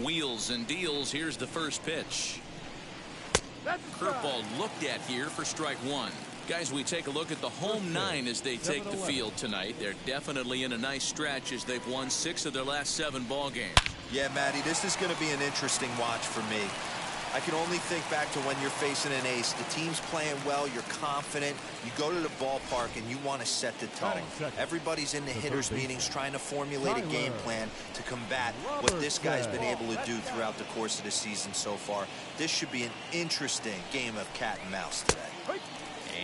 Wheels and deals. Here's the first pitch. Curveball looked at here for strike one. Guys, we take a look at the home nine as they take the field tonight. They're definitely in a nice stretch as they've won 6 of their last 7 ball games. Yeah, Matty, this is going to be an interesting watch for me. I can only think back to when you're facing an ace. The team's playing well, you're confident, you go to the ballpark and you want to set the tone. Everybody's in the hitters meetings trying to formulate a game plan to combat what this guy's been able to do throughout the course of the season so far. This should be an interesting game of cat and mouse today.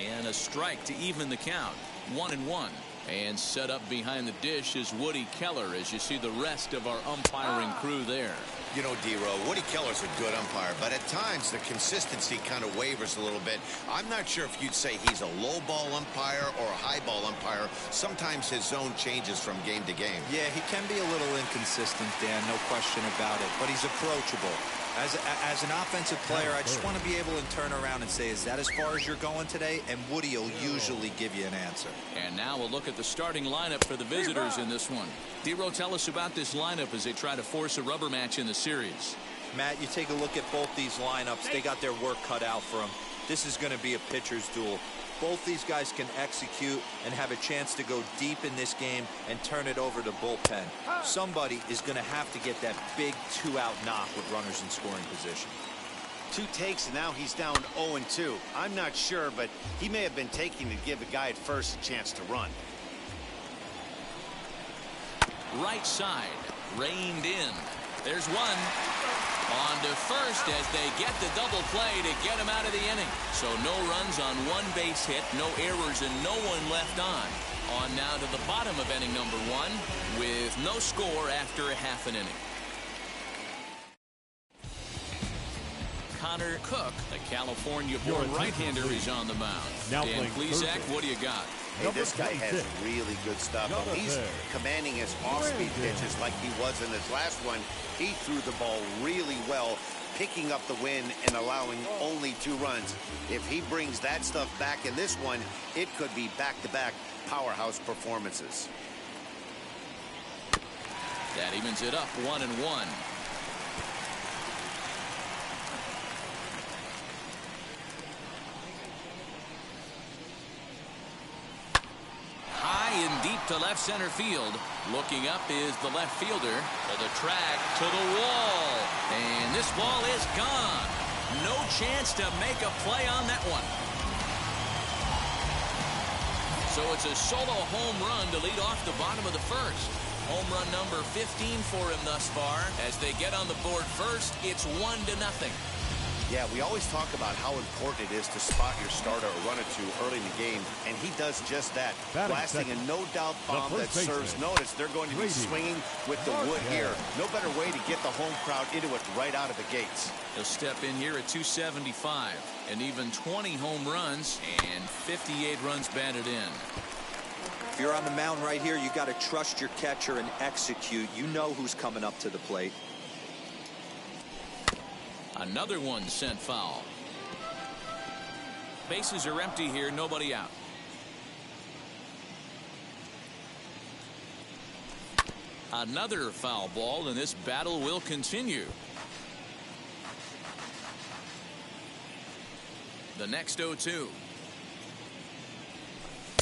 And a strike to even the count. 1-1. And set up behind the dish is Woody Keller as you see the rest of our umpiring crew there. You know, D-Row, Woody Keller's a good umpire, but at times the consistency kind of wavers a little bit. I'm not sure if you'd say he's a low ball umpire or a high ball umpire. Sometimes his zone changes from game to game. Yeah, he can be a little inconsistent, Dan, no question about it, but he's approachable. As an offensive player, I just want to be able to turn around and say, is that as far as you're going today? And Woody will usually give you an answer. And now we'll look at the starting lineup for the visitors in this one. D-Row, tell us about this lineup as they try to force a rubber match in the series. Matt, you take a look at both these lineups. They got their work cut out for them. This is going to be a pitcher's duel. Both these guys can execute and have a chance to go deep in this game and turn it over to bullpen. Somebody is going to have to get that big 2-out knock with runners in scoring position. 2 takes and now he's down 0-2. I'm not sure, but he may have been taking to give a guy at first a chance to run. Right side, reined in. There's one. On to first as they get the double play to get him out of the inning. So no runs on 1 base hit, no errors, and no one left on. On now to the bottom of inning number 1 with no score after a half an inning. Connor Cook, the California-born right-hander, is on the mound. Dan Plesac, what do you got? Hey, this guy has really good stuff. He's commanding his off-speed pitches like he was in his last one. He threw the ball really well, picking up the win and allowing only 2 runs. If he brings that stuff back in this one, it could be back-to-back powerhouse performances. That evens it up 1-1. High and deep to left center field. Looking up is the left fielder. To the track, to the wall. And this ball is gone. No chance to make a play on that one. So it's a solo home run to lead off the bottom of the first. Home run number 15 for him thus far. As they get on the board first, it's 1-0. Yeah, we always talk about how important it is to spot your starter or run it to early in the game, and he does just that. Blasting a no-doubt bomb that serves notice. They're going to be swinging with the wood here. No better way to get the home crowd into it right out of the gates. He'll step in here at 275, and even 20 home runs and 58 runs batted in. If you're on the mound right here, you got to trust your catcher and execute. You know who's coming up to the plate. Another one sent foul. Bases are empty here, nobody out. Another foul ball, and this battle will continue. The next 0-2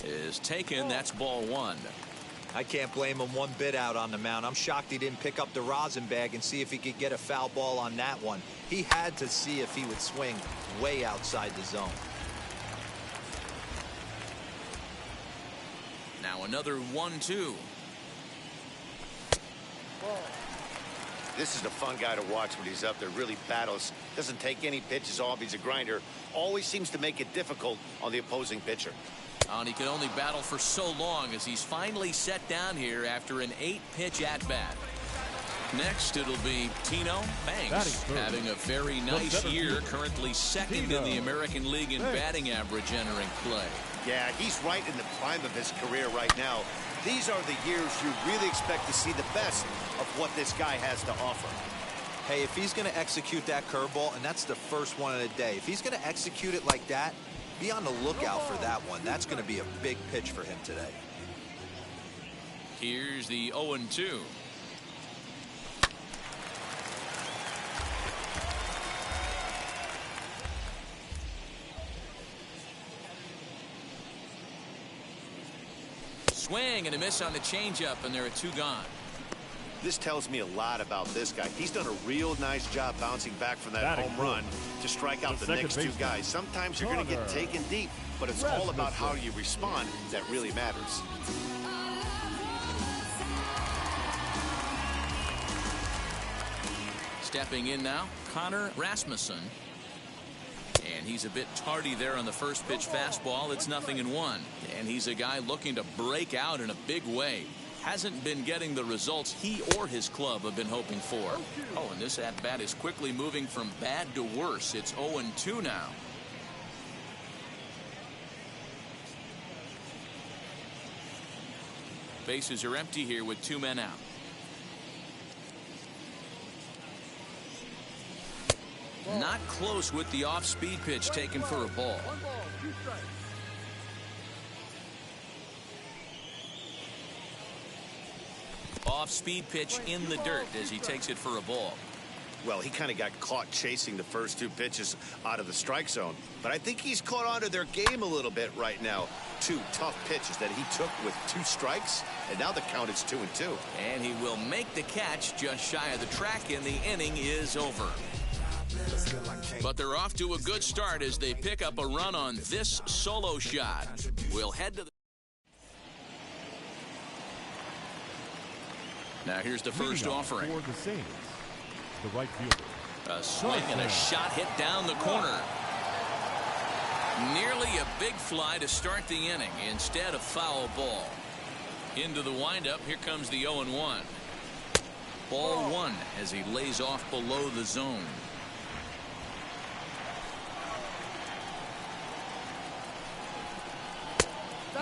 is taken. That's ball 1. I can't blame him one bit out on the mound. I'm shocked he didn't pick up the rosin bag and see if he could get a foul ball on that one. He had to see if he would swing way outside the zone. Now another 1-2. This is a fun guy to watch when he's up there. Really battles. Doesn't take any pitches off. He's a grinder. Always seems to make it difficult on the opposing pitcher. And he can only battle for so long as he's finally set down here after an 8-pitch at-bat. Next, it'll be Tino Banks, having a very nice year, currently second in the American League in batting average entering play. Yeah, he's right in the prime of his career right now. These are the years you really expect to see the best of what this guy has to offer. Hey, if he's going to execute that curveball, and that's the first one of the day, if he's going to execute it like that, be on the lookout for that one. That's going to be a big pitch for him today. Here's the 0-2. swing and a miss on the changeup, and there are 2 gone. This tells me a lot about this guy. He's done a real nice job bouncing back from that home run to strike out the next 2 guys. Sometimes you're going to get taken deep, but it's all about how you respond that really matters. Stepping in now, Connor Rasmussen. And he's a bit tardy there on the first pitch fastball. It's 0-1. And he's a guy looking to break out in a big way. Hasn't been getting the results he or his club have been hoping for. Oh, and this at-bat is quickly moving from bad to worse. It's 0-2 now. Bases are empty here with 2 men out. Not close with the off-speed pitch taken for a ball. Off-speed pitch in the dirt as he takes it for a ball. Well, he kind of got caught chasing the first 2 pitches out of the strike zone. But I think he's caught on to their game a little bit right now. 2 tough pitches that he took with 2 strikes, and now the count is 2-2. And he will make the catch just shy of the track, and the inning is over. But they're off to a good start as they pick up a run on this solo shot. We'll head to the... Now here's the first offering. For the Saints, the right fielder. A swing and a shot hit down the corner. Nearly a big fly to start the inning instead of foul ball. Into the windup. Here comes the 0-1. Ball 1 as he lays off below the zone.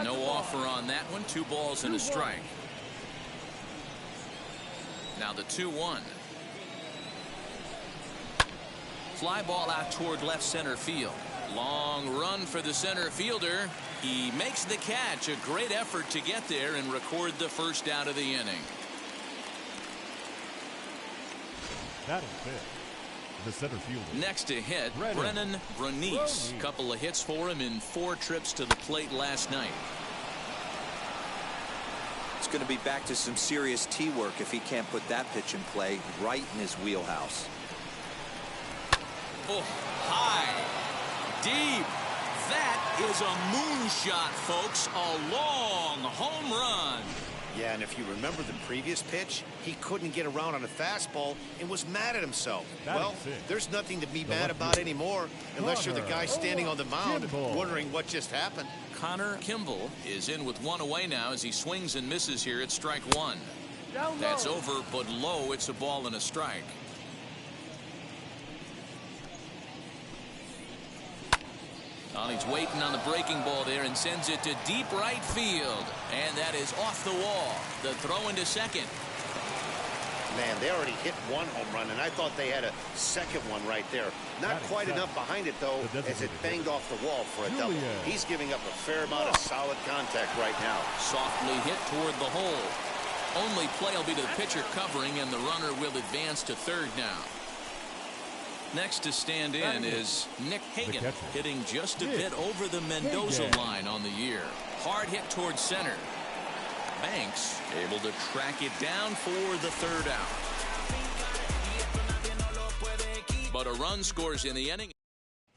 No offer on that one. 2 balls and a strike. Now the 2-1. Fly ball out toward left center field. Long run for the center fielder. He makes the catch. A great effort to get there and record the first out of the inning. That'll fit. The center fielder. Next to hit, Brennan Brunice. Couple of hits for him in 4 trips to the plate last night. It's going to be back to some serious tee work if he can't put that pitch in play right in his wheelhouse. Oh, high, deep. That is a moonshot, folks. A long home run. Yeah, and if you remember the previous pitch, he couldn't get around on a fastball and was mad at himself. Well, there's nothing to be mad about anymore unless you're the guy standing on the mound wondering what just happened. Connor Kimball is in with 1 away now as he swings and misses here at strike 1. That's over, but low. It's a ball and a strike. Well, he's waiting on the breaking ball there and sends it to deep right field. And that is off the wall. The throw into second. Man, they already hit 1 home run, and I thought they had a second one right there. Not quite enough behind it, though, as it banged off the wall for a double. He's giving up a fair amount of solid contact right now. Softly hit toward the hole. Only play will be to the pitcher covering, and the runner will advance to third now. Next to stand in is Nick Hagan, hitting just a bit over the Mendoza line on the year. Hard hit towards center. Banks able to track it down for the third out. But a run scores in the inning.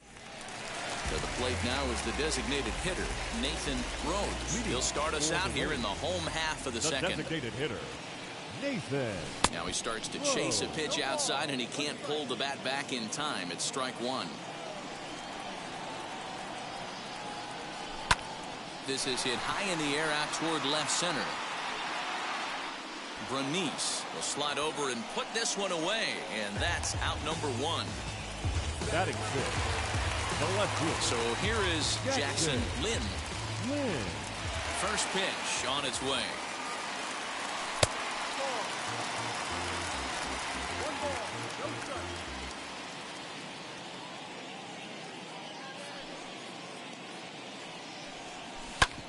To the plate now is the designated hitter, Nathan Rhodes. He'll start us out here in the home half of the second. Designated hitter, Nathan. Now he starts to chase a pitch outside, and he can't pull the bat back in time. It's strike 1. This is hit high in the air out toward left center. Brunice will slide over and put this one away, and that's out number 1. Batting fifth, the left field. So here is Jackson Lynn. First pitch on its way.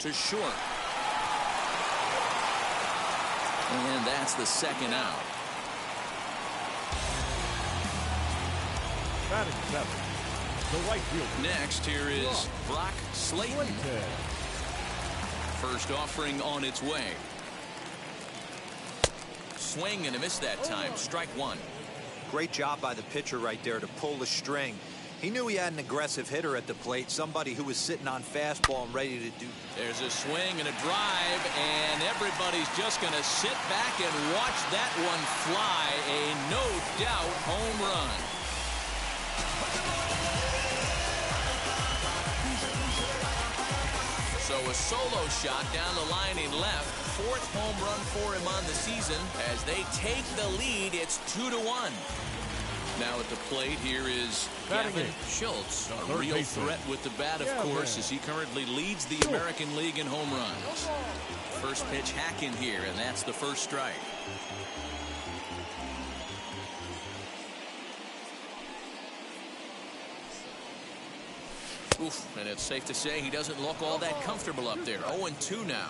To short. And that's the second out. Batting seventh, the right field. Next, here is Brock Slayton. First offering on its way. Swing and a miss that time. Strike one. Great job by the pitcher right there to pull the string. He knew he had an aggressive hitter at the plate, somebody who was sitting on fastball and ready to do. There's a swing and a drive, and everybody's just going to sit back and watch that one fly. A no-doubt home run. So a solo shot down the line in left. Fourth home run for him on the season. As they take the lead, it's 2-1. Now at the plate, here is Gavin Schultz, a real threat with the bat, of course, as he currently leads the American League in home runs. First pitch hack in here, and that's the first strike. Oof, and it's safe to say he doesn't look all that comfortable up there. 0-2 now.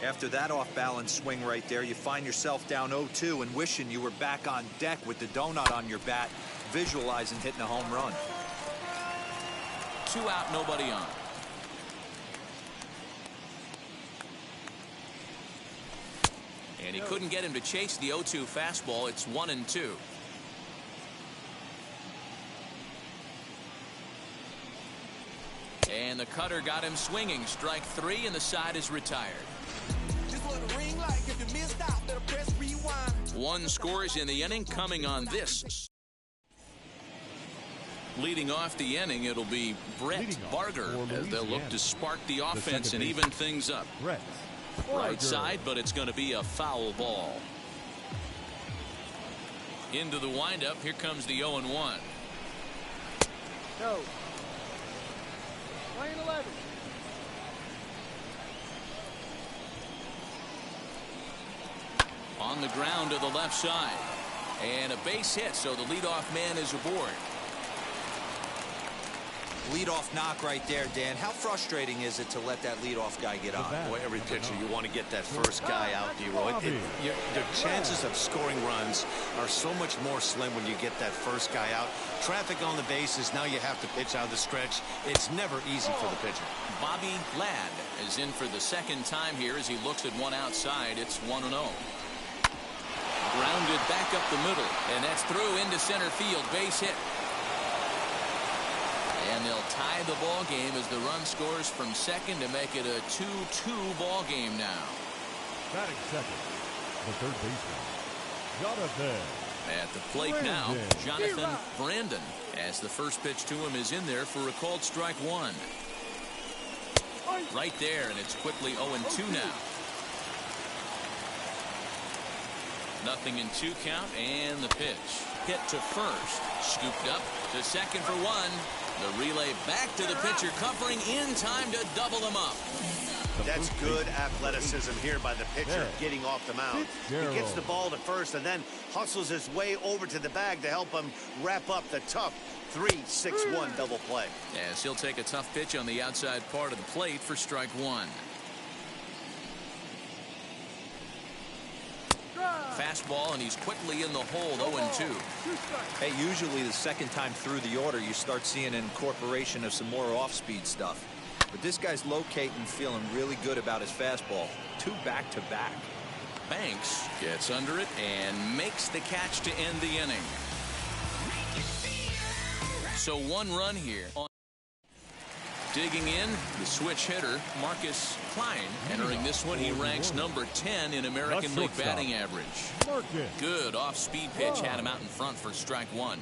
After that off-balance swing right there, you find yourself down 0-2 and wishing you were back on deck with the donut on your bat, visualizing hitting a home run. 2 out, nobody on. And he couldn't get him to chase the 0-2 fastball. It's 1-2. And the cutter got him swinging. Strike 3, and the side is retired. One scores in the inning coming on this. Leading off the inning, it'll be Brett Barger as they'll look to spark the offense and even things up. Right side, but it's going to be a foul ball. Into the windup. Here comes the 0-1. Go. Lane 11. On the ground to the left side. And a base hit, so the leadoff man is aboard. Leadoff knock right there, Dan. How frustrating is it to let that leadoff guy get on? Boy, every pitcher, you want to get that first guy out, D-Roy. The chances of scoring runs are so much more slim when you get that first guy out. Traffic on the bases, now you have to pitch out of the stretch. It's never easy for the pitcher. Bobby Ladd is in for the second time here as he looks at one outside. It's 1-0. Grounded back up the middle, and that's through into center field. Base hit. And they'll tie the ball game as the run scores from second to make it a 2-2 ball game now. Batting second, the third baseman, Jonathan. At the plate now, Jonathan Brandon, as the first pitch to him is in there for a called strike one. Right there, and it's quickly 0-2 now. Nothing in 2 count, and the pitch. Hit to first, scooped up to second for one. The relay back to the pitcher, covering in time to double them up. That's good athleticism here by the pitcher, getting off the mound. He gets the ball to first and then hustles his way over to the bag to help him wrap up the tough 3-6-1 double play. As he'll take a tough pitch on the outside part of the plate for strike one. Fastball, and he's quickly in the hole. 0-2. Hey, usually the second time through the order you start seeing an incorporation of some more off-speed stuff. But this guy's locating, feeling really good about his fastball. 2 back-to-back. Banks gets under it and makes the catch to end the inning. So 1 run here. Digging in, the switch hitter, Marcus Klein. Entering this one, he ranks number 10 in American League batting average. Good off-speed pitch had him out in front for strike one.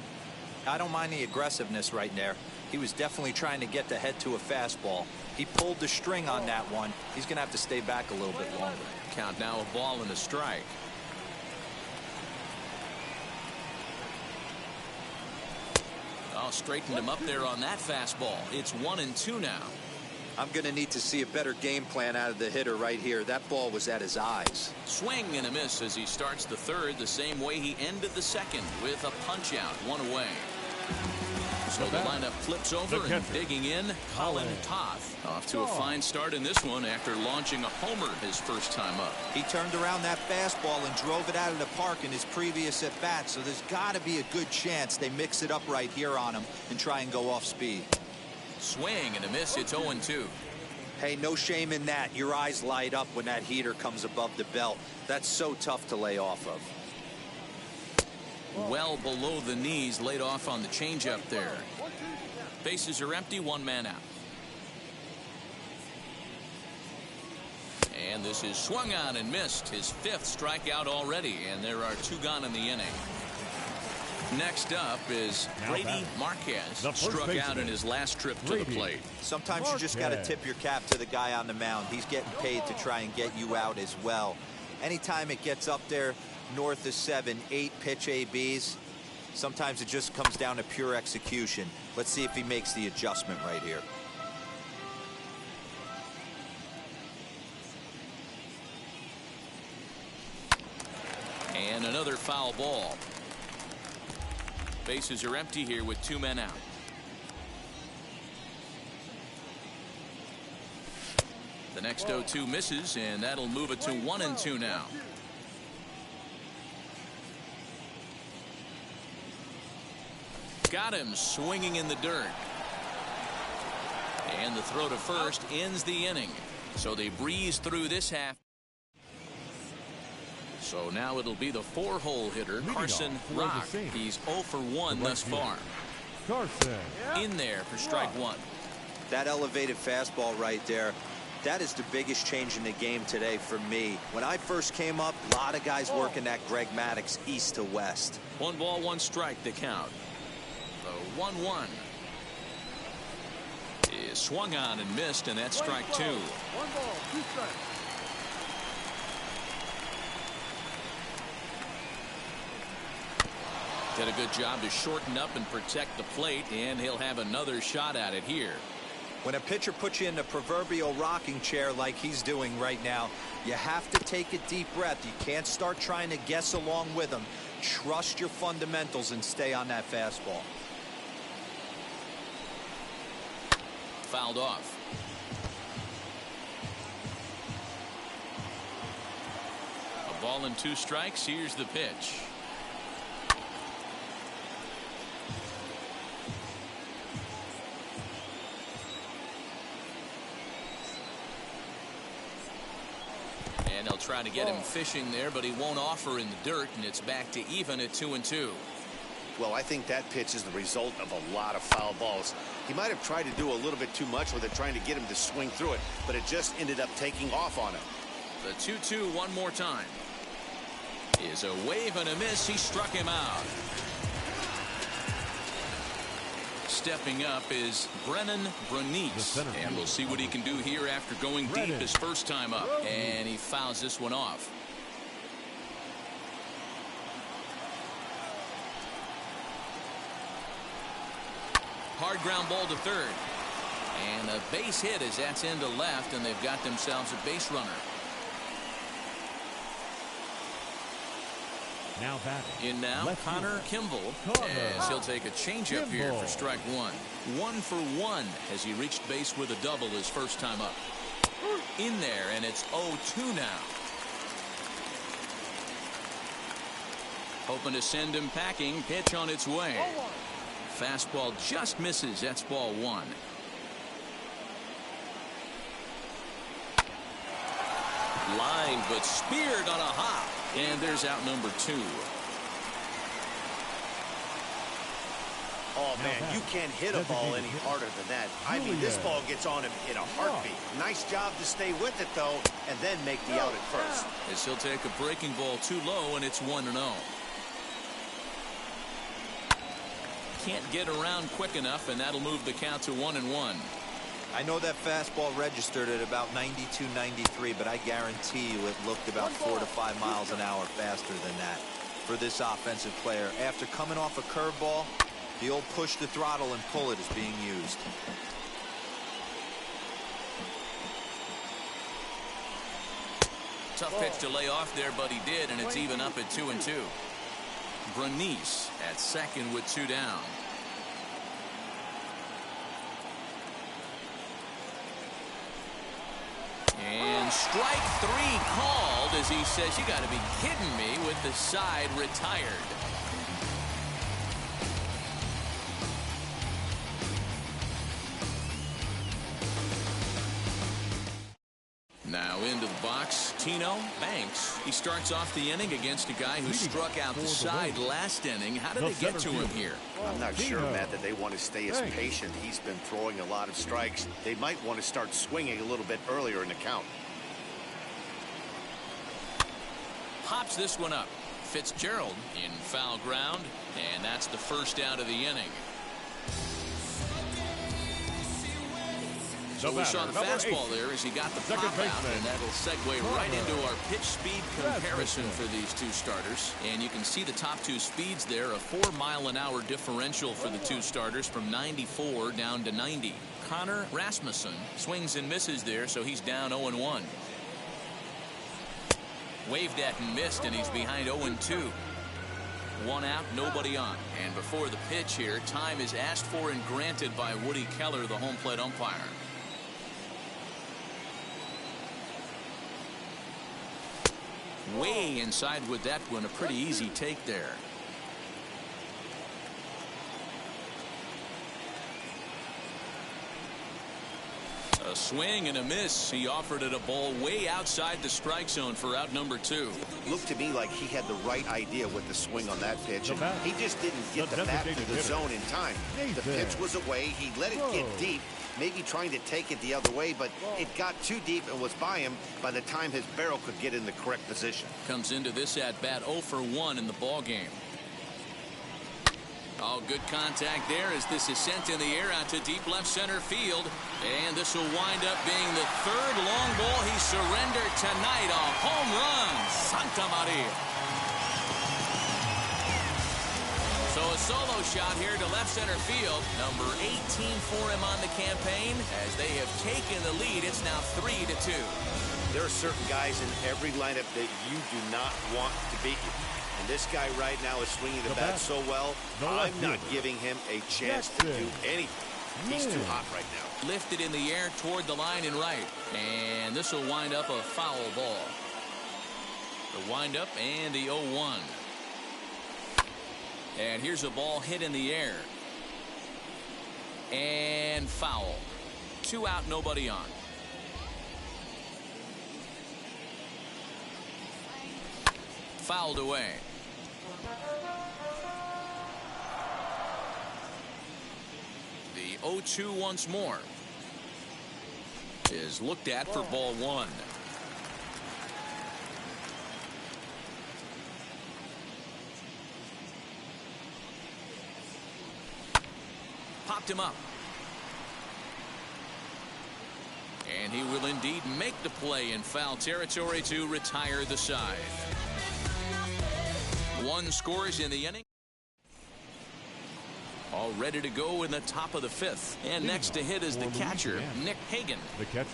I don't mind the aggressiveness right there. He was definitely trying to get the head to a fastball. He pulled the string on that one. He's going to have to stay back a little bit longer. Count now a ball and a strike. Straightened him up there on that fastball. It's 1-2 now. I'm going to need to see a better game plan out of the hitter right here. That ball was at his eyes. Swing and a miss as he starts the third the same way he ended the second with a punch out, 1 away. So the lineup flips over and digging in, Colin Toth. Off to a fine start in this one after launching a homer his first time up. He turned around that fastball and drove it out of the park in his previous at-bat, so there's got to be a good chance they mix it up right here on him and try and go off speed. Swing and a miss. It's 0-2. Hey, no shame in that. Your eyes light up when that heater comes above the belt. That's so tough to lay off of. Well below the knees, laid off on the changeup there. Bases are empty, one man out. And this is swung on and missed. His 5th strikeout already, and there are 2 gone in the inning. Next up is Brady Marquez. Struck out in his last trip to the plate. Sometimes you just got to tip your cap to the guy on the mound. He's getting paid to try and get you out as well. Anytime it gets up there north of 7, 8 pitch ABs, sometimes it just comes down to pure execution. Let's see if he makes the adjustment right here. And another foul ball. Bases are empty here with 2 men out. The next 0-2 misses, and that'll move it to 1-2 now. Got him swinging in the dirt. And the throw to first ends the inning. So they breeze through this half. So now it'll be the 4-hole hitter, Carson Rock. He's 0 for 1 thus far. Carson. In there for strike 1. That elevated fastball right there, that is the biggest change in the game today for me. When I first came up, a lot of guys working that Greg Maddux east to west. 1 ball, 1 strike to count. The 1-1 is swung on and missed, and that's strike 2. 1 ball, 2 strikes. Did a good job to shorten up and protect the plate, and he'll have another shot at it here. When a pitcher puts you in the proverbial rocking chair like he's doing right now, you have to take a deep breath. You can't start trying to guess along with him. Trust your fundamentals and stay on that fastball. Fouled off. A ball and 2 strikes. Here's the pitch. And they'll try to get him fishing there, but he won't offer in the dirt, and it's back to even at 2-2. Well, I think that pitch is the result of a lot of foul balls. He might have tried to do a little bit too much with it, trying to get him to swing through it, but it just ended up taking off on him. The 2-2 one more time. Is a wave and a miss. He struck him out. Stepping up is Brennan Brunice, and we'll see what he can do here after going deep his first time up, and he fouls this one off. Hard ground ball to third, and a base hit as that's into left, and they've got themselves a base runner. Now batting. In now, Connor Kimball, as he'll take a changeup here for strike 1. 1 for 1 as he reached base with a double his first time up. In there, and it's 0-2 now. Hoping to send him packing. Pitch on its way. Fastball just misses. That's ball 1. Line, but speared on a hop. And there's out number 2. Oh, man, you can't hit a ball any harder than that. I mean, this ball gets on him in a heartbeat. Nice job to stay with it, though, and then make the out at first. As he'll take a breaking ball too low, and it's 1-0. Can't get around quick enough, and that'll move the count to 1-1. I know that fastball registered at about 92, 93, but I guarantee you it looked about 4 to 5 miles an hour faster than that for this offensive player. After coming off a curveball, the old push the throttle and pull it is being used. Tough pitch to lay off there, but he did, and it's even up at 2-2. Brunice at second with 2 down. And strike 3 called as he says, you got to be kidding me, with the side retired. into the box. Tino Banks. He starts off the inning against a guy who struck out the side last inning. How did they get to him here? I'm not sure, Matt, that they want to stay as patient. He's been throwing a lot of strikes. They might want to start swinging a little bit earlier in the count. Pops this one up. Fitzgerald in foul ground, and that's the first out of the inning. So we saw the fastball there as he got the pop out, and that'll segue right into our pitch speed comparison for these two starters. And you can see the top two speeds there, a 4-mile-an-hour differential for the two starters from 94 down to 90. Connor Rasmussen swings and misses there, so he's down 0-1. Waved at and missed, and he's behind 0-2. One out, nobody on. And before the pitch here, time is asked for and granted by Woody Keller, the home plate umpire. Way inside with that one, a pretty easy take there. A swing and a miss. He offered it a ball way outside the strike zone for out number 2. Looked to me like he had the right idea with the swing on that pitch. And he just didn't get the bat to the zone in time. The pitch was away. He let it get deep, maybe trying to take it the other way, but it got too deep and was by him by the time his barrel could get in the correct position. Comes into this at bat 0 for 1 in the ball game. Oh, good contact there as this is sent in the air out to deep left center field. And this will wind up being the third long ball he surrendered tonight. A home run. Santa Maria. So a solo shot here to left center field. Number 18 for him on the campaign. As they have taken the lead, it's now 3-2. There are certain guys in every lineup that you do not want to beat you. And this guy right now is swinging the bat so well, I'm not giving him a chance to do anything. He's too hot right now. Lifted in the air toward the line and right. And this will wind up a foul ball. The windup and the 0-1. And here's a ball hit in the air. And foul. 2 out, nobody on. Fouled away. The 0-2 once more is looked at for ball 1. Popped him up. And he will indeed make the play in foul territory to retire the side. 1 scores in the inning. All ready to go in the top of the 5th. And next to hit is the catcher, Nick Hagan. The catcher,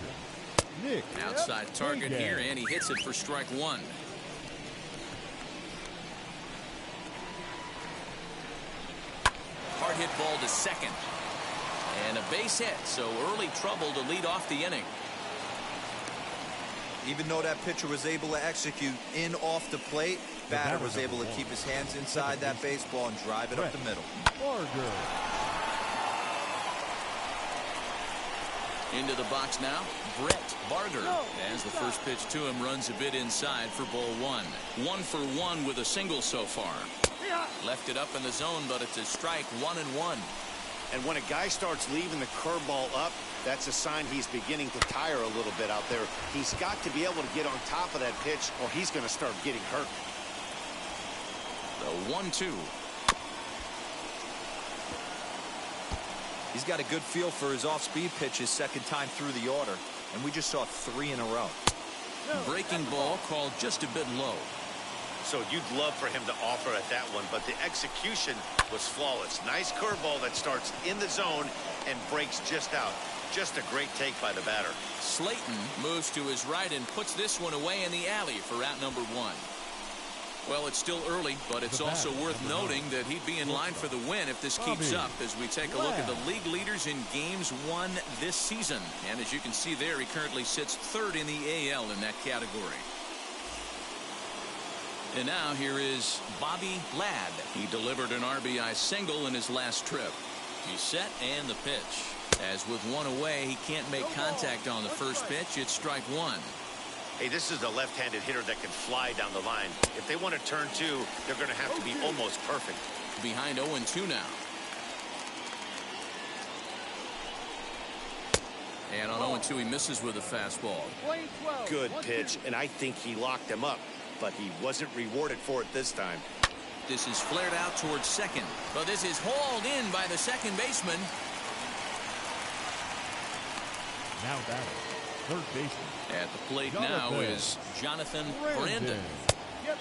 Nick. Outside target here, and he hits it for strike 1. Hard hit ball to second. And a base hit, so early trouble to lead off the inning. Even though that pitcher was able to execute in off the plate, batter was able to keep his hands inside that baseball and drive it up the middle. Into the box now, Brett Barger. As the first pitch to him runs a bit inside for ball 1. 1 for 1 with a single so far. Left it up in the zone, but it's a strike. 1-1. And when a guy starts leaving the curveball up, that's a sign he's beginning to tire a little bit out there. He's got to be able to get on top of that pitch or he's going to start getting hurt. The 1-2. He's got a good feel for his off-speed pitches second time through the order, and we just saw 3 in a row. Breaking ball called just a bit low. So you'd love for him to offer at that one, but the execution was flawless. Nice curveball that starts in the zone and breaks just out. Just a great take by the batter. Slayton moves to his right and puts this one away in the alley for out number 1. Well, it's still early, but it's also worth noting that he'd be in line for the win if this keeps up as we take a look at the league leaders in games won this season. And as you can see there, he currently sits 3rd in the AL in that category. And now here is Bobby Ladd. He delivered an RBI single in his last trip. He's set and the pitch. As with 1 away, he can't make contact on the first pitch. It's strike 1. Hey, this is a left-handed hitter that can fly down the line. If they want to turn two, they're going to have to be almost perfect. Behind 0-2 now. And on 0-2, he misses with a fastball. Good pitch, and I think he locked him up, but he wasn't rewarded for it this time. This is flared out towards second, but this is hauled in by the second baseman. Now batting, third baseman. At the plate now is Jonathan Brandon.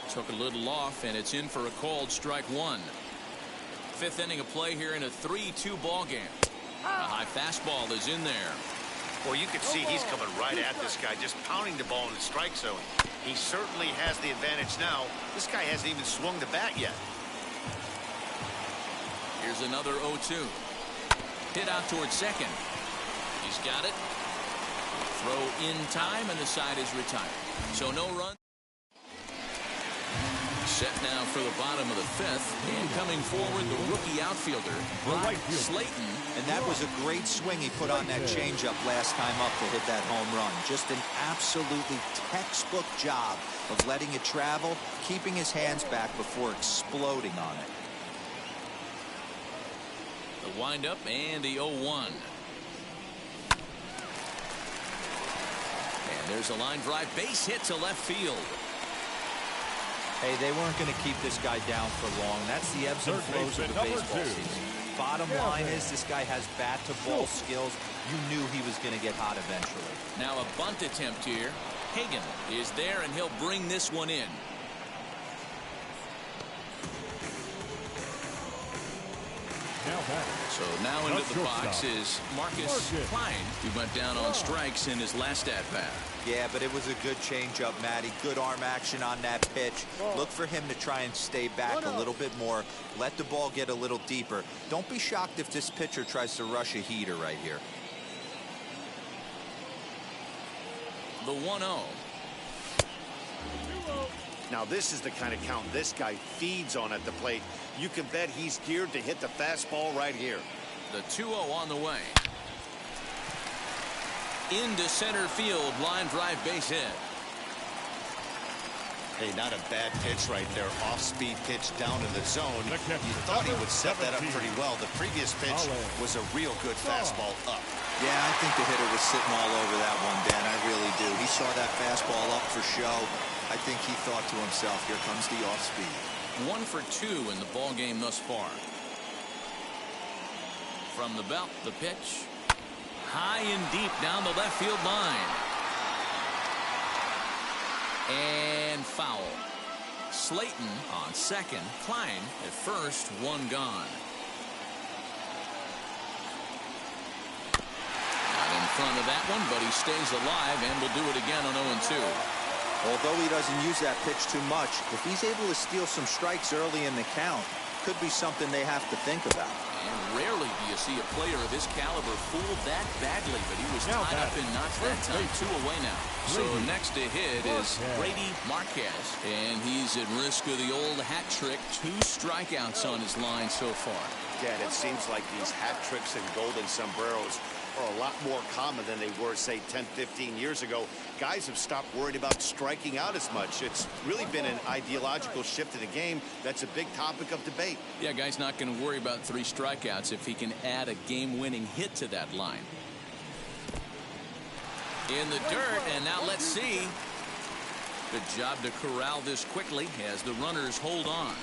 Took a little off, and it's in for a called strike one. Fifth inning of play here in a 3-2 ball game. A high fastball is in there. Well, you can see he's coming right at this guy, just pounding the ball in the strike zone. He certainly has the advantage now. This guy hasn't even swung the bat yet. Here's another 0-2. Hit out towards second. He's got it. Throw in time, and the side is retired. So no run. Set now for the bottom of the fifth, and coming forward, the rookie outfielder, Brock Slayton. And that was a great swing he put on that changeup last time up to hit that home run. Just an absolutely textbook job of letting it travel, keeping his hands back before exploding on it. The windup and the 0-1. And there's a line drive base hit to left field. Hey, they weren't going to keep this guy down for long. That's the ebbs and flows of the baseball season. Bottom line is this guy has bat-to-ball skills. You knew he was going to get hot eventually. Now a bunt attempt here. Hagan is there, and he'll bring this one in. So now into the box is Marcus Klein, who went down on strikes in his last at-bat. Yeah, but it was a good changeup, Matty. Good arm action on that pitch. Look for him to try and stay back a little bit more. Let the ball get a little deeper. Don't be shocked if this pitcher tries to rush a heater right here. The 1-0. Now this is the kind of count this guy feeds on at the plate. You can bet he's geared to hit the fastball right here. The 2-0 on the way. Into center field, line drive base hit. Hey, not a bad pitch right there. Off-speed pitch down in the zone. You thought he would set that up pretty well. The previous pitch was a real good fastball up. Yeah, I think the hitter was sitting all over that one, Dan. I really do. He saw that fastball up for show. I think he thought to himself, here comes the off-speed. 1 for 2 in the ball game thus far. From the belt, the pitch. High and deep down the left field line. And foul. Slayton on second. Klein at first. One gone. Not in front of that one, but he stays alive and will do it again on 0-2. Although he doesn't use that pitch too much, if he's able to steal some strikes early in the count, could be something they have to think about. And rarely do you see a player of his caliber fooled that badly, but he was tied up and notched that time. 2 away now. So next to hit is Brady Marquez, and he's at risk of the old hat trick. 2 strikeouts on his line so far. Dad, it seems like these hat tricks and golden sombreros are a lot more common than they were, say, 10, 15 years ago. Guys have stopped worried about striking out as much. It's really been an ideological shift in the game. That's a big topic of debate. Yeah, guy's not going to worry about 3 strikeouts if he can add a game-winning hit to that line. In the dirt, and now let's see. Good job to corral this quickly as the runners hold on.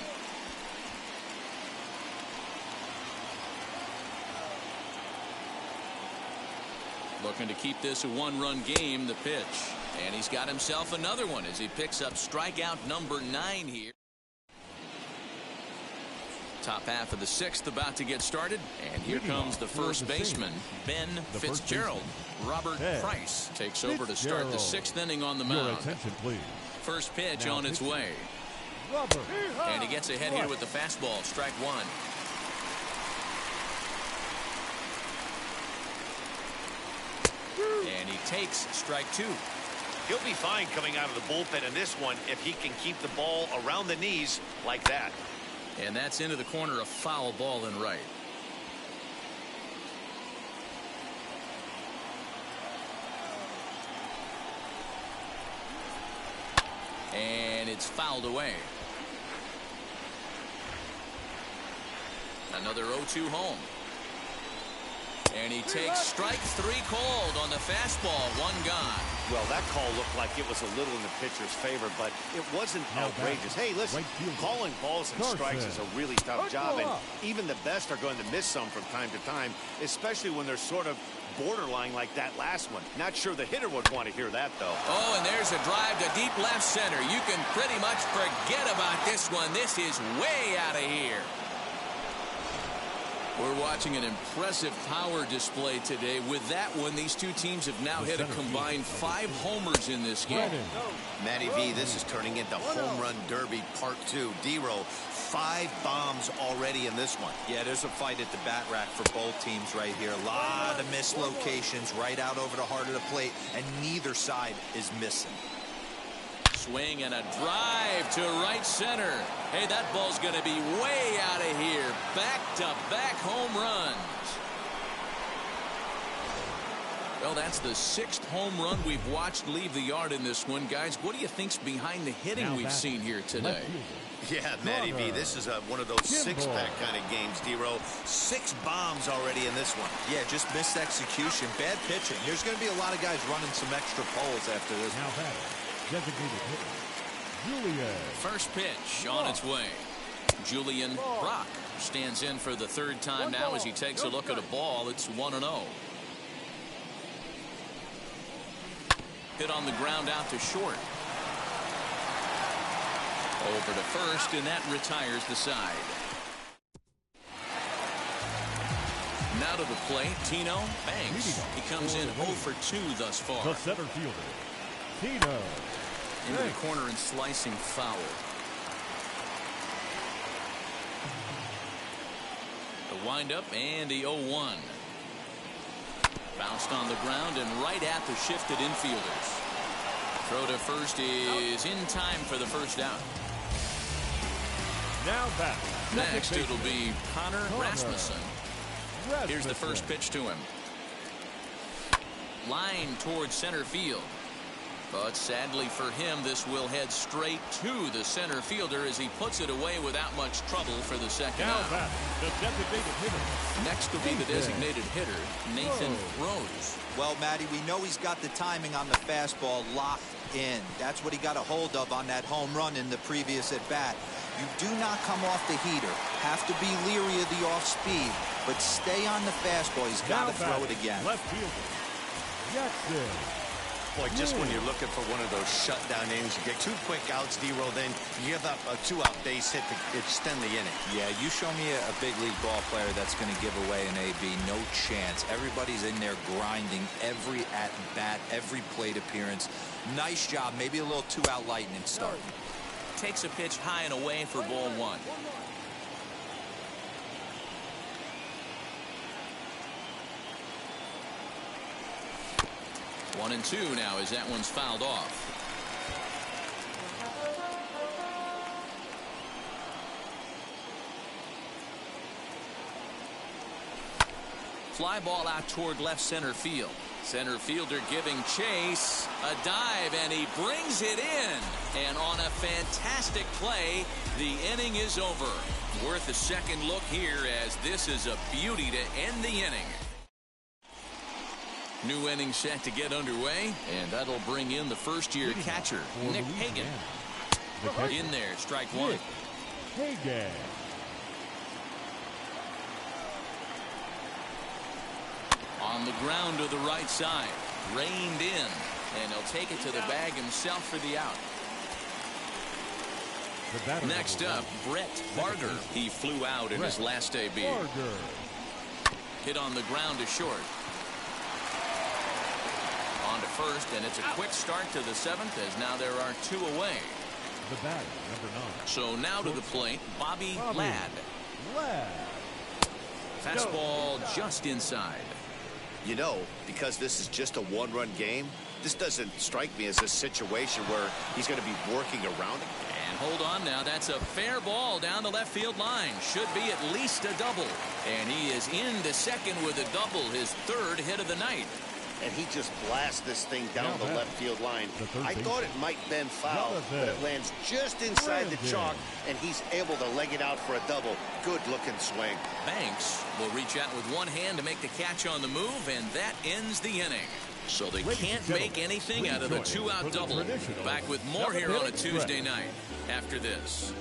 Looking to keep this a 1-run game, the pitch. And he's got himself another one as he picks up strikeout number 9 here. Top half of the 6th about to get started. And here comes the first baseman, Ben Fitzgerald. Robert Price takes over to start the 6th inning on the mound. Attention, please. First pitch on its way. And he gets ahead here with the fastball. Strike 1. And he takes strike 2. He'll be fine coming out of the bullpen in this one if he can keep the ball around the knees like that. And that's into the corner, a foul ball in right. And it's fouled away. Another 0-2 home. And he takes strike 3 called on the fastball. 1 gone. Well, that call looked like it was a little in the pitcher's favor, but it wasn't outrageous. Hey, listen, calling balls and strikes is a really tough job, and even the best are going to miss some from time to time, especially when they're sort of borderline like that last one. Not sure the hitter would want to hear that, though. Oh, and there's a drive to deep left center. You can pretty much forget about this one. This is way out of here. We're watching an impressive power display today. With that one, these two teams have now hit a combined 5 homers in this game. Matty V, this is turning into home run derby part 2. D-Row, 5 bombs already in this one. Yeah, there's a fight at the bat rack for both teams right here. A lot of missed locations right out over the heart of the plate, and neither side is missing. Swing and a drive to right center. Hey, that ball's going to be way out of here. Back-to-back home runs. Well, that's the 6th home run we've watched leave the yard in this one. Guys, what do you think's behind the hitting we've seen here today? Yeah, Matty V, this is one of those 6-pack kind of games, D-Row. 6 bombs already in this one. Yeah, just missed execution. Bad pitching. There's going to be a lot of guys running some extra poles after this. Now batting, designated hitter, Julian. First pitch on its way. Julian Brock stands in for the 3rd time now as he takes a look at a ball. It's 1-0. Hit on the ground out to short. Over to first, and that retires the side. Now to the plate, Tino Banks. He comes in 0 for 2 thus far. The center fielder, Tino. Into the corner and slicing foul. The windup and the 0-1. Bounced on the ground and right at the shifted infielders. Throw to first is in time for the first out. Now back. Next it'll be Connor Rasmussen. Here's the first pitch to him. Line towards center field. But sadly for him, this will head straight to the center fielder as he puts it away without much trouble for the second out. Back, the designated hitter. Next will be the designated hitter, Nathan Rose. Well, Matty, we know he's got the timing on the fastball locked in. That's what he got a hold of on that home run in the previous at-bat. You do not come off the heater. Have to be leery of the off-speed, but stay on the fastball. He's got to throw it again. Left fielder, Jackson. Boy, just when you're looking for one of those shutdown innings, you get 2 quick outs, D-Row, then you give up a 2-out base hit to extend the inning. Yeah, you show me a big league ball player that's going to give away an AB. No chance. Everybody's in there grinding every at-bat, every plate appearance. Nice job. Maybe a little 2-out lightning start. Takes a pitch high and away for ball 1. One and 2 now as that one's fouled off. Fly ball out toward left center field. Center fielder giving chase. A dive, and he brings it in. And on a fantastic play, the inning is over. Worth a second look here as this is a beauty to end the inning. New inning set to get underway, and that'll bring in the first-year catcher, Nick Hagan. In there, strike 1. Hagan. On the ground to the right side, reined in, and he'll take it to the bag himself for the out. Next up, Brett Barger. He flew out in his last debut. Hit on the ground to short. On to first, and it's a quick start to the 7th as now there are 2 away. The batter, number 9. So now to the plate, Bobby Ladd. Fastball just inside. You know, because this is just a 1-run game, this doesn't strike me as a situation where he's going to be working around it. And hold on now, that's a fair ball down the left field line. Should be at least a double. And he is into second with a double, his 3rd hit of the night. and he just blasts this thing down the left field line. I thought it might been foul, but it lands just inside the chalk, and he's able to leg it out for a double. Good-looking swing. Banks will reach out with one hand to make the catch on the move, and that ends the inning. So they can't make anything out of the two-out double. Back with more here on a Tuesday night after this.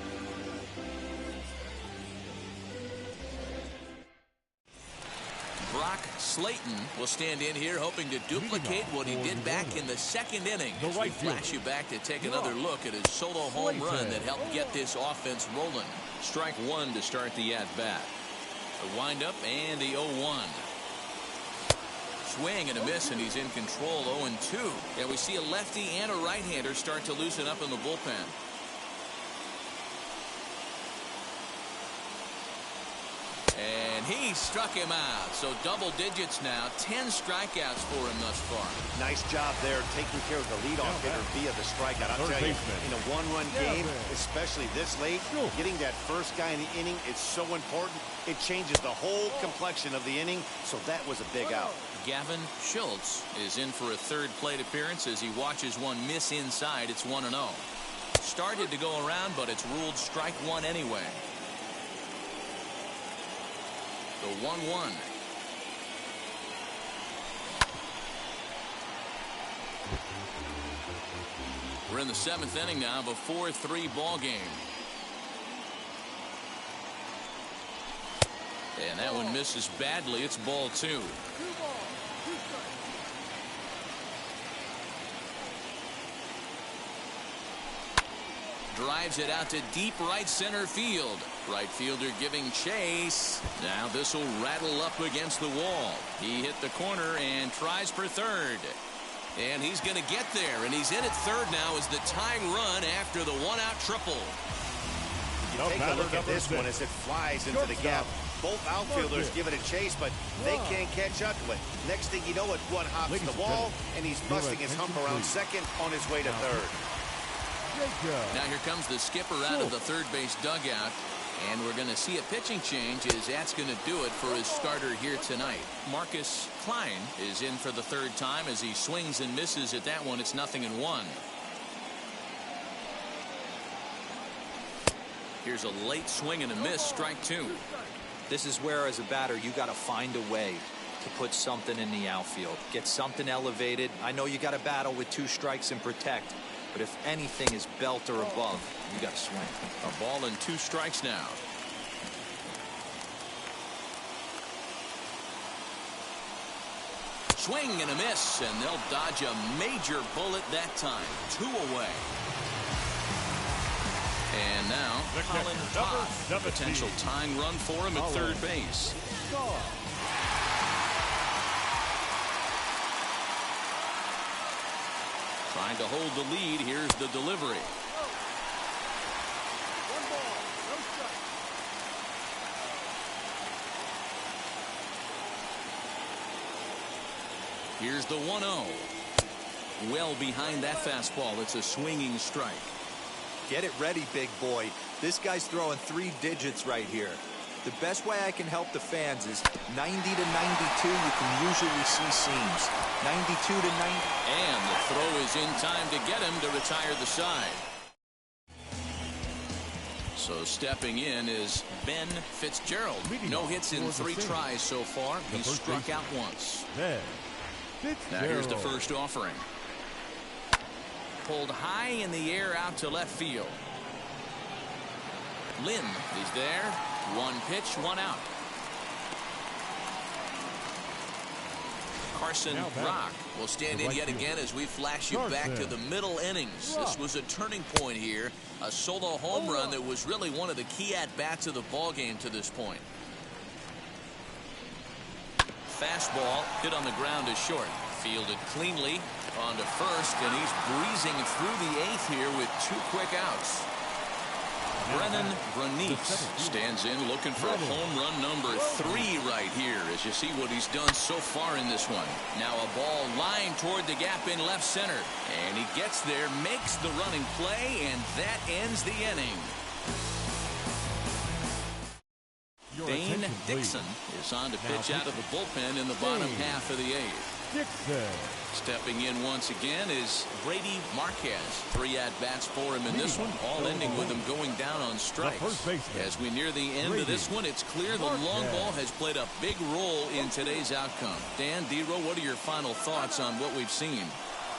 Brock Slayton will stand in here hoping to duplicate what he did back in the second inning. We flash you back to take another look at his solo home run that helped get this offense rolling. Strike one to start the at-bat. The windup and the 0-1. Swing and a miss, and he's in control. 0-2. And we see a lefty and a right-hander start to loosen up in the bullpen. And he struck him out. So double digits now. 10 strikeouts for him thus far. Nice job there taking care of the leadoff hitter via the strikeout. I'll tell you, in a one-run game, especially this late, getting that first guy in the inning is so important. It changes the whole complexion of the inning, so that was a big out. Gavin Schultz is in for a third plate appearance as he watches one miss inside. It's 1-0. Started to go around, but it's ruled strike one anyway. The 1-1. We're in the 7th inning now of a 4-3 ball game. And that one misses badly. It's ball 2. Drives it out to deep right center field. Right fielder giving chase. Now this will rattle up against the wall. He hit the corner and tries for third. And he's going to get there. And he's in at third now as the tying run after the one-out triple. You take a look at this one as it flies into the gap. Both outfielders give it a chase, but they can't catch up to it. Next thing you know, it one hops the wall, and he's busting his hump around second on his way to third. Now here comes the skipper out of the third base dugout, and we're going to see a pitching change as that's going to do it for his starter here tonight. Marcus Klein is in for the third time as he swings and misses at that one. It's 0-1. Here's a late swing and a miss, strike 2. This is where, as a batter, you got to find a way to put something in the outfield, get something elevated. I know you got to battle with 2 strikes and protect, but if anything is belt or above, you got to swing. A ball and 2 strikes now. Swing and a miss, and they'll dodge a major bullet that time. 2 away. And now Colin Todd, potential tying run for him at third base. Trying to hold the lead. Here's the delivery. Here's the 1-0. Well behind that fastball. It's a swinging strike. Get it ready, big boy. This guy's throwing 3 digits right here. The best way I can help the fans is 90 to 92. You can usually see seams. 92 to 90. And the throw is in time to get him to retire the side. So stepping in is Ben Fitzgerald. No hits in 3 tries so far. He's struck out once. Now here's the first offering. Pulled high in the air out to left field. Lynn is there. 1 pitch, 1 out. Carson Brock will stand in yet again as we flash you back to the middle innings. This was a turning point here. A solo home run that was really one of the key at-bats of the ball game to this point. Fastball hit on the ground is short. Fielded cleanly on to first, and he's breezing through the 8th here with 2 quick outs. Brennan Bernice stands in looking for home run number 3 right here as you see what he's done so far in this one. Now a ball lined toward the gap in left center, and he gets there, makes the running play, and that ends the inning. Dane Dixon is on to pitch out of the bullpen in the bottom half of the 8th. Stepping in once again is Brady Marquez. 3 at-bats for him in this one, all ending with him going down on strikes. As we near the end of this one, it's clear the long ball has played a big role in today's outcome. Dan, D-Row, what are your final thoughts on what we've seen?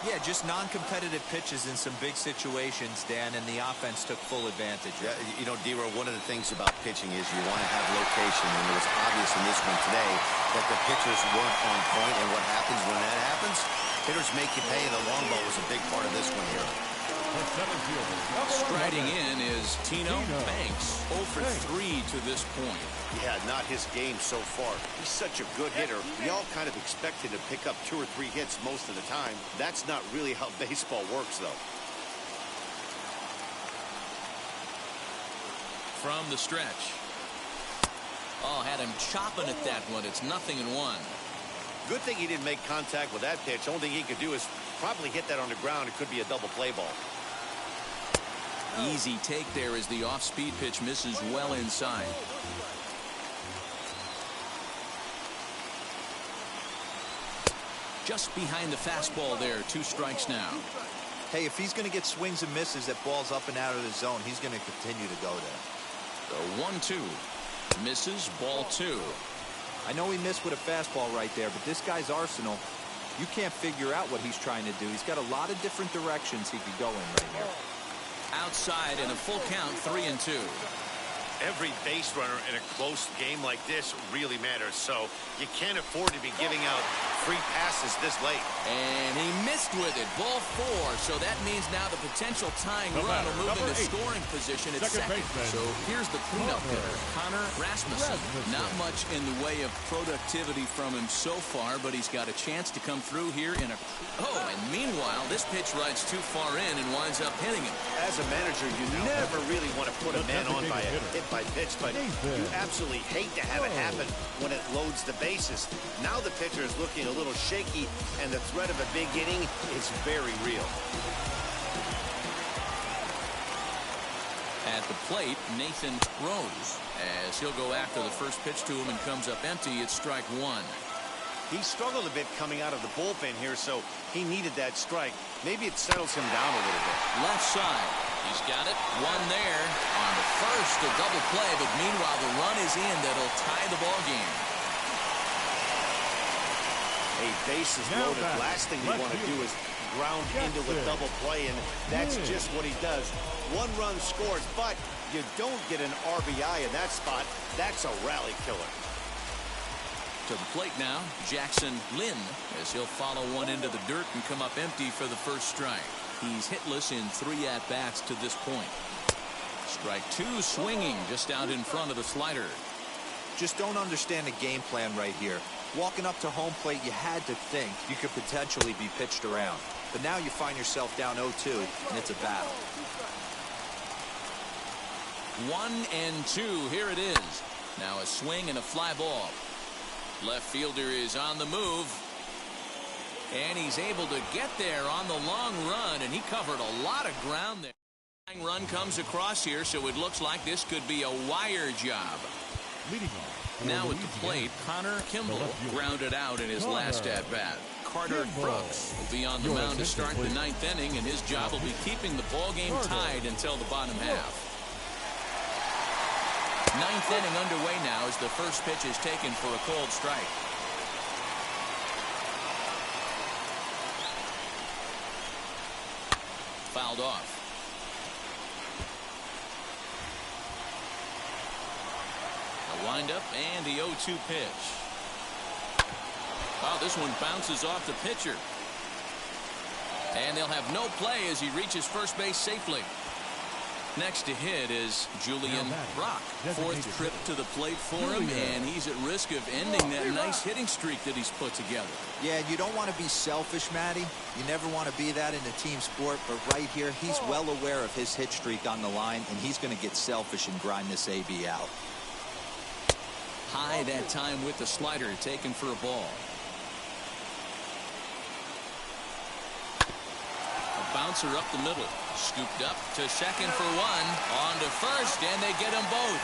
Yeah, just non-competitive pitches in some big situations, Dan, and the offense took full advantage. Yeah, you know, D-Row, one of the things about pitching is you want to have location, and it was obvious in this one today that the pitchers weren't on point, and what happens when that happens? Hitters make you pay. The long ball was a big part of this one here. Striding in is Tino Banks, 0 for 3 to this point. Yeah, not his game so far. He's such a good hitter. We all kind of expect him to pick up 2 or 3 hits most of the time. That's not really how baseball works, though. From the stretch. Oh, had him chopping at that one. It's 0-1. Good thing he didn't make contact with that pitch. Only thing he could do is probably hit that on the ground. It could be a double play ball. Easy take there as the off-speed pitch misses well inside. Just behind the fastball there. 2 strikes now. Hey, if he's going to get swings and misses at balls up and out of the zone, he's going to continue to go there. The 1-2. Misses, ball 2. I know he missed with a fastball right there, but this guy's arsenal, you can't figure out what he's trying to do. He's got a lot of different directions he could go in right here. Outside in a full count, 3-2. Every base runner in a close game like this really matters, so you can't afford to be giving out free passes this late. And he missed with it. Ball 4. So that means now the potential tying run will move into scoring position at second. So here's the cleanup hitter, Connor Rasmussen. Not much in the way of productivity from him so far, but he's got a chance to come through here in a... Oh, and meanwhile, this pitch rides too far in and winds up hitting him. As a manager, you never really want to put a man on by a hit by pitch, but you absolutely hate to have it happen when it loads the bases. Now the pitcher is looking a little shaky, and the threat of a big inning is very real. At the plate, Nathan Rose, as he'll go after the first pitch to him and comes up empty. It's strike 1. He struggled a bit coming out of the bullpen here, so he needed that strike. Maybe it settles him down a little bit. Left side. He's got it. 1 there. On the first, a double play, but meanwhile the run is in that'll tie the ball game. A base is loaded. Last thing we want to do is ground into a double play, and that's just what he does. 1 run scores, but you don't get an RBI in that spot. That's a rally killer. To the plate now, Jackson Lynn, as he'll follow one into the dirt and come up empty for the first strike. He's hitless in 3 at-bats to this point. Strike 2 swinging just out in front of the slider. Just don't understand the game plan right here. Walking up to home plate, you had to think you could potentially be pitched around. But now you find yourself down 0-2, and it's a battle. 1-2. Here it is. Now a swing and a fly ball. Left fielder is on the move. And he's able to get there on the long run, and he covered a lot of ground there. Run comes across here, so it looks like this could be a wire job. Now at the plate, Connor Kimball grounded out in his last at-bat. Carter Brooks will be on the mound to start the 9th inning, and his job will be keeping the ball game tied until the bottom half. 9th inning underway now as the first pitch is taken for a cold strike. Fouled off. A windup and the 0-2 pitch. Oh, this one bounces off the pitcher. And they'll have no play as he reaches first base safely. Next to hit is Julian Brock. 4th trip to the plate for him, and he's at risk of ending that nice hitting streak that he's put together. Yeah, you don't want to be selfish, Matty. You never want to be that in a team sport, but right here, he's well aware of his hit streak on the line, and he's going to get selfish and grind this AB out. High that time with the slider taken for a ball. Bouncer up the middle, scooped up to second for 1, on to first, and they get them both.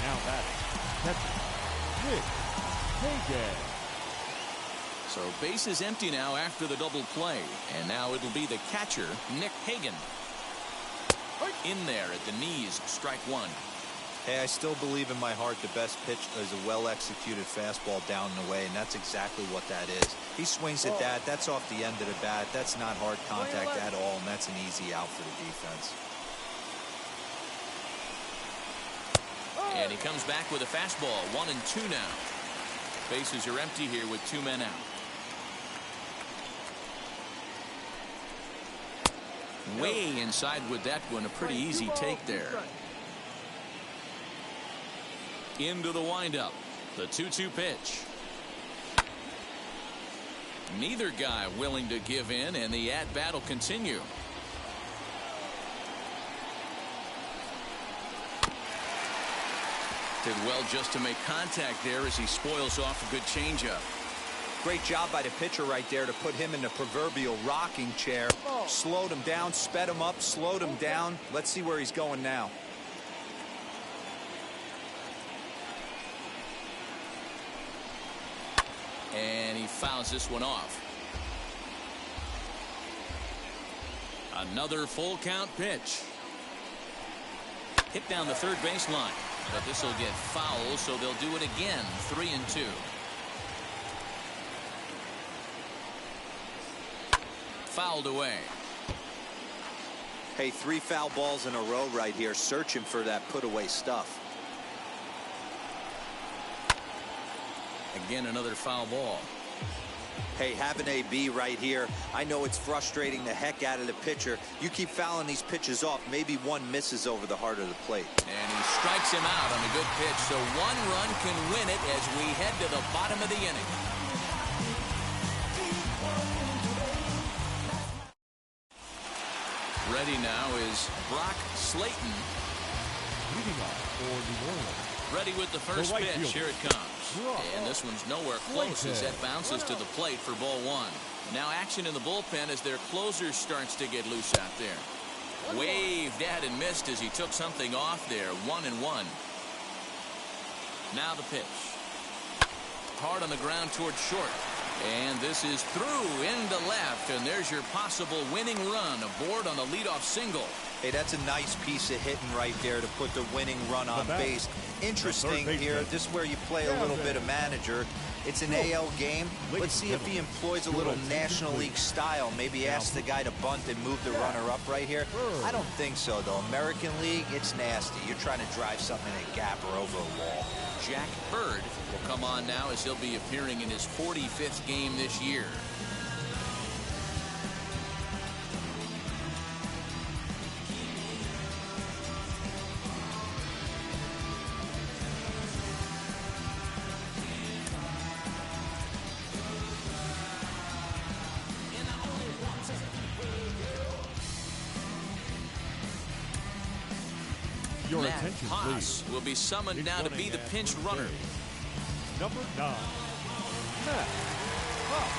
Now batting, catcher, Nick Hagan. So base is empty now after the double play. And now it'll be the catcher, Nick Hagan. In there at the knees, strike one. Hey, I still believe in my heart the best pitch is a well-executed fastball down and away, and that's exactly what that is. He swings at that. That's off the end of the bat. That's not hard contact at all, and that's an easy out for the defense. And he comes back with a fastball. 1-2 now. Bases are empty here with 2 men out. Way inside with that one. A pretty easy take there. Into the windup. The 2-2 pitch. Neither guy willing to give in, and the at-bat will continue. Did well just to make contact there as he spoils off a good changeup. Great job by the pitcher right there to put him in the proverbial rocking chair. Slowed him down, sped him up, slowed him down. Let's see where he's going now. And he fouls this one off. Another full count pitch. Hit down the third baseline. But this will get foul, so they'll do it again. 3-2. Fouled away. Hey, 3 foul balls in a row right here, searching for that put away stuff. Again, another foul ball. Hey, have an AB right here. I know it's frustrating the heck out of the pitcher. You keep fouling these pitches off, maybe one misses over the heart of the plate. And he strikes him out on a good pitch, so 1 run can win it as we head to the bottom of the inning. Ready now is Brock Slayton. Leading off for New Orleans. Ready with the first right pitch. fielder. Here it comes. And this one's nowhere close as that bounces to the plate for ball 1. Now action in the bullpen as their closer starts to get loose out there. Waved at and missed as he took something off there. 1-1. Now the pitch. Hard on the ground towards short. And this is through into left, and there's your possible winning run aboard on the leadoff single. Hey, that's a nice piece of hitting right there to put the winning run on base. Interesting here, this is where you play a little bit of manager. It's an AL game. Let's see if he employs a little National League style. Maybe ask the guy to bunt and move the runner up right here. I don't think so, though. American League, it's nasty. You're trying to drive something in a gap or over a wall. Jack Bird will come on now as he'll be appearing in his 45th game this year. Your Matt attention, Haas please. will be summoned now to be the pinch runner. Number 9, Matt Haas.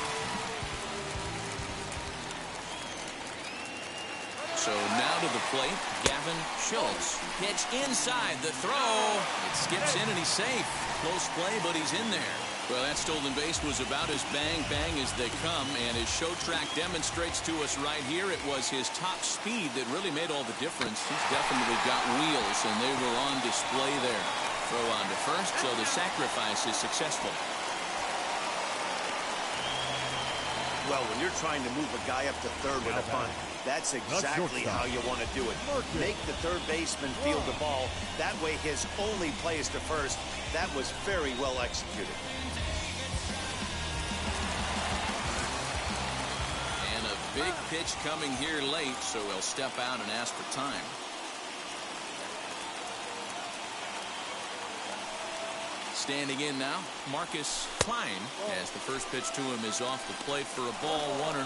So now to the plate, Gavin Schultz. Pitch inside the throw. It skips in and he's safe. Close play, but he's in there. Well, that stolen base was about as bang as they come, and his show track demonstrates to us right here it was his top speed that really made all the difference. He's definitely got wheels, and they were on display there. Throw on to first, so the sacrifice is successful. Well, when you're trying to move a guy up to third with a bunt, that's exactly how you want to do it. Make the third baseman field the ball. That way his only play is to first. That was very well executed. And a big pitch coming here late, so he'll step out and ask for time. Standing in now, Marcus Klein, as the first pitch to him is off the plate for a ball, 1-0.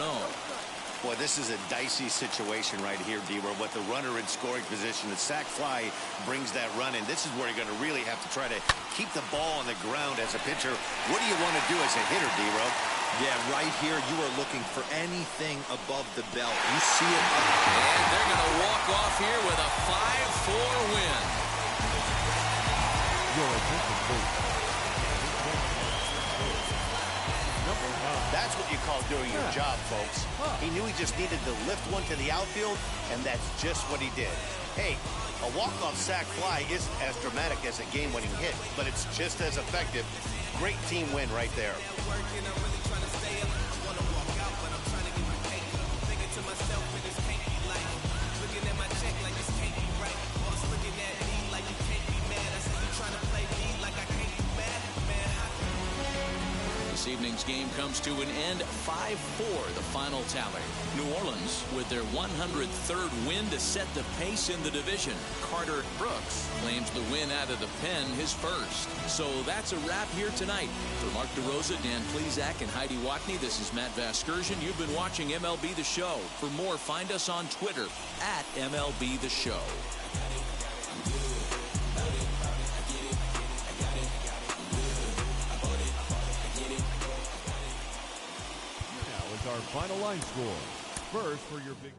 Boy, this is a dicey situation right here, D-Row. With the runner in scoring position, the sac fly brings that run in. This is where you're going to really have to try to keep the ball on the ground as a pitcher. What do you want to do as a hitter, D-Row? Yeah, right here, you are looking for anything above the belt. You see it. And they're going to walk off here with a 5-4 win. Your attention, please. That's what you call doing your job, folks. He knew he just needed to lift one to the outfield, and that's just what he did. Hey, a walk-off sac fly isn't as dramatic as a game-winning hit, but it's just as effective. Great team win right there. This evening's game comes to an end 5-4, the final tally. New Orleans with their 103rd win to set the pace in the division. Carter Brooks claims the win out of the pen, his first. So that's a wrap here tonight. For Mark DeRosa, Dan Plesac, and Heidi Watney, this is Matt Vasgersian. You've been watching MLB The Show. For more, find us on Twitter at MLB The Show. Our final line score. First for your big...